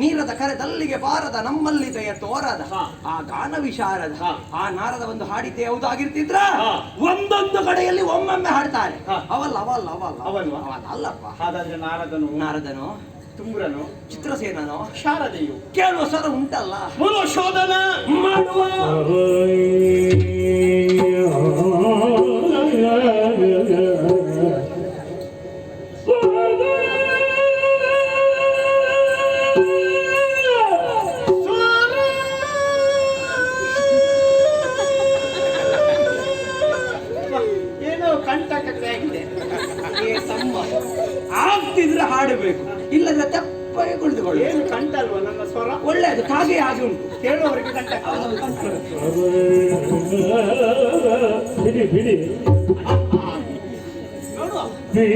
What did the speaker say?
ನೀರದ ಕರೆದಲ್ಲಿಗೆ ಬಾರದ ನಮ್ಮಲ್ಲಿ ದಯ ತೋರದ ಆ ಗಾನ ವಿಶಾರದ ಆ ನಾರದ ಒಂದು ಹಾಡಿದ್ದೆ ಯಾವುದಾಗಿರ್ತಿದ್ರ ಒಂದೊಂದು ಕಡೆಯಲ್ಲಿ ಒಮ್ಮೊಮ್ಮೆ ಹಾಡ್ತಾರೆ. ಅವಲ್ಲ ಅವಲ್ಲ ಅವಲ್ಲ ಅವಲ್ಲ ಅಲ್ಲಪ್ಪ. ಹಾಗಾದ್ರೆ ನಾರದನು ತುಂಬ್ರನು ಚಿತ್ರಸೇನನು ಶಾರದೆಯು ಕೇಳುವ ಸ್ವರ ಉಂಟಲ್ಲ. ಶೋಧನ ಮಾಡುವ ಏನೋ ಕಂಟಕತೆ ಆಗಿದೆ. ಆಗ್ತಿದ್ರೆ ಹಾಡಬೇಕು, ಇಲ್ಲದ್ರೆ ತಪ್ಪಾಗಿ ಕುಳಿತುಕೊಳ್ಳಿ. ಏನು ಕಂಠ ಅಲ್ವಾ ನನ್ನ ಸ್ವರ? ಒಳ್ಳೆಯದು, ಹಾಗೆ ಹಾಗೆ ಉಂಟು. ಕೇಳುವವರಿಗೆ ಕಂಠ. ಬಿಡಿ ಬಿಡಿ ನೋಡುವ ಬಿಡಿ